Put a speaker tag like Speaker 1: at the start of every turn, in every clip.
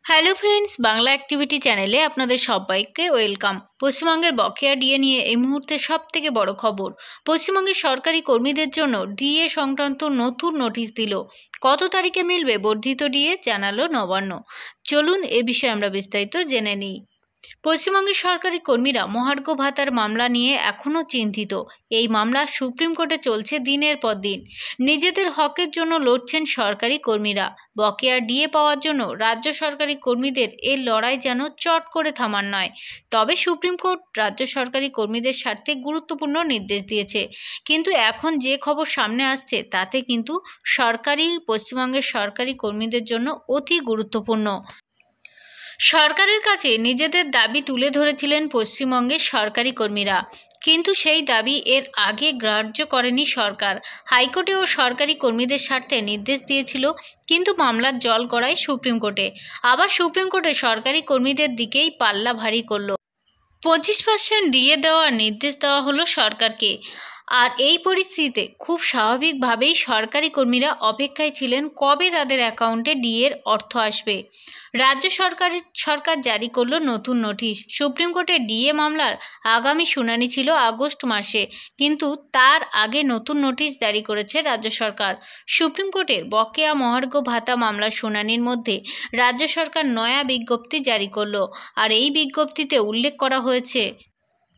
Speaker 1: Hello friends, Bangla activity চ্যানেলে আপনাদের সবাইকে ওয়েলকাম। পশ্চিমবঙ্গের বকেয়া ডিএ নিয়ে এই মুহূর্তে সবথেকে বড় খবর। পশ্চিমবঙ্গের সরকারি কর্মীদের জন্য ডিএ সংক্রান্ত নতুন নোটিশ দিল। কত তারিখে মিলবে বর্ধিত ডিএ জানালো নবান্ন। চলুন এ বিষয়ে আমরা বিস্তারিত জেনে নিই। পশ্চিমবঙ্গের সরকারি কর্মীরা মহার্ঘ ভাতার মামলা নিয়ে এখনও চিন্তিত। এই মামলা সুপ্রিম কোর্টে চলছে দিনের পর দিন। নিজেদের হকের জন্য লড়ছেন সরকারি কর্মীরা। বকেয়া ডিএ পাওয়ার জন্য রাজ্য সরকারি কর্মীদের এর লড়াই যেন চট করে থামার নয়। তবে সুপ্রিম কোর্ট রাজ্য সরকারি কর্মীদের স্বার্থে গুরুত্বপূর্ণ নির্দেশ দিয়েছে। কিন্তু এখন যে খবর সামনে আসছে তাতে কিন্তু পশ্চিমবঙ্গের সরকারি কর্মীদের জন্য অতি গুরুত্বপূর্ণ। সরকারের কাছে নিজেদের দাবি তুলে ধরেছিলেন পশ্চিমবঙ্গের সরকারি কর্মীরা, কিন্তু সেই দাবি এর আগে গ্রাহ্য করেনি সরকার। হাইকোর্টেও সরকারি কর্মীদের স্বার্থে নির্দেশ দিয়েছিল, কিন্তু মামলার জল গড়ায় সুপ্রিম কোর্টে। আবার সুপ্রিম কোর্টে সরকারি কর্মীদের দিকেই পাল্লা ভারী করল। 25% ডিএ দেওয়ার নির্দেশ দেওয়া হলো সরকারকে। আর এই পরিস্থিতিতে খুব স্বাভাবিকভাবেই সরকারি কর্মীরা অপেক্ষায় ছিলেন কবে তাদের অ্যাকাউন্টে ডিএর অর্থ আসবে। রাজ্য সরকার জারি করলো নতুন নোটিশ। সুপ্রিম কোর্টে ডিএ মামলার আগামী শুনানি ছিল আগস্ট মাসে, কিন্তু তার আগে নতুন নোটিশ জারি করেছে রাজ্য সরকার। সুপ্রিম কোর্টের বকেয়া মহার্ঘ ভাতা মামলার শুনানির মধ্যে রাজ্য সরকার নয়া বিজ্ঞপ্তি জারি করলো। আর এই বিজ্ঞপ্তিতে উল্লেখ করা হয়েছে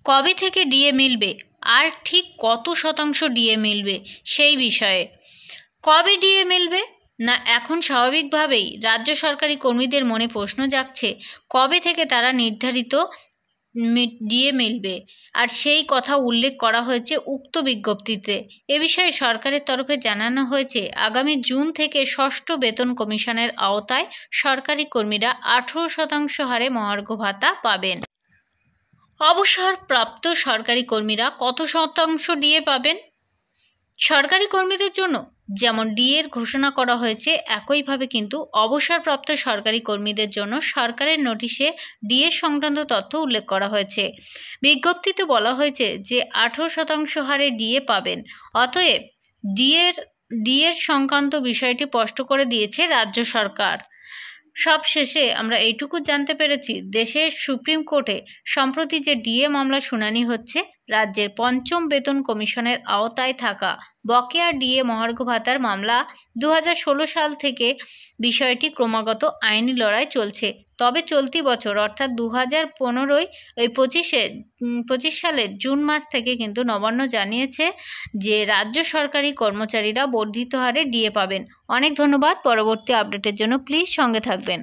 Speaker 1: কবে থেকে ডিএ মিলবে আর ঠিক কত শতাংশ ডিএ মিলবে সেই বিষয়ে। কবে ডিএ মিলবে না, এখন স্বাভাবিকভাবেই রাজ্য সরকারি কর্মীদের মনে প্রশ্ন জাগছে কবে থেকে তারা নির্ধারিত ডিএ মিলবে, আর সেই কথা উল্লেখ করা হয়েছে উক্ত বিজ্ঞপ্তিতে। এ বিষয়ে সরকারের তরফে জানানো হয়েছে আগামী জুন থেকে ষষ্ঠ বেতন কমিশনের আওতায় সরকারি কর্মীরা 18% হারে মহার্ঘ ভাতা পাবেন। অবসরপ্রাপ্ত সরকারি কর্মীরা কত শতাংশ ডিএ পাবেন? সরকারি কর্মীদের জন্য যেমন ডিএর ঘোষণা করা হয়েছে, একইভাবে কিন্তু অবসরপ্রাপ্ত সরকারি কর্মীদের জন্য সরকারের নোটিশে ডিএ সংক্রান্ত তথ্য উল্লেখ করা হয়েছে। বিজ্ঞপ্তিতে বলা হয়েছে যে 18% হারে ডিএ পাবেন। অতএব ডিএর সংক্রান্ত বিষয়টি স্পষ্ট করে দিয়েছে রাজ্য সরকার। সবশেষে আমরা এইটুকু জানতে পেরেছি, দেশের সুপ্রিম কোর্টে সম্প্রতি যে ডিএ মামলা শুনানি হচ্ছে, রাজ্যের পঞ্চম বেতন কমিশনের আওতায় থাকা বকেয়া ডিএ মহার্ঘ ভাতার মামলা 2016 সাল থেকে বিষয়টি ক্রমাগত আইনি লড়াই চলছে। তবে চলতি বছর অর্থাৎ 2025 সালের জুন মাস থেকে কিন্তু নবান্ন জানিয়েছে যে রাজ্য সরকারি কর্মচারীরা বর্ধিত হারে ডিএ পাবেন। অনেক ধন্যবাদ। পরবর্তী আপডেটের জন্য প্লিজ সঙ্গে থাকবেন।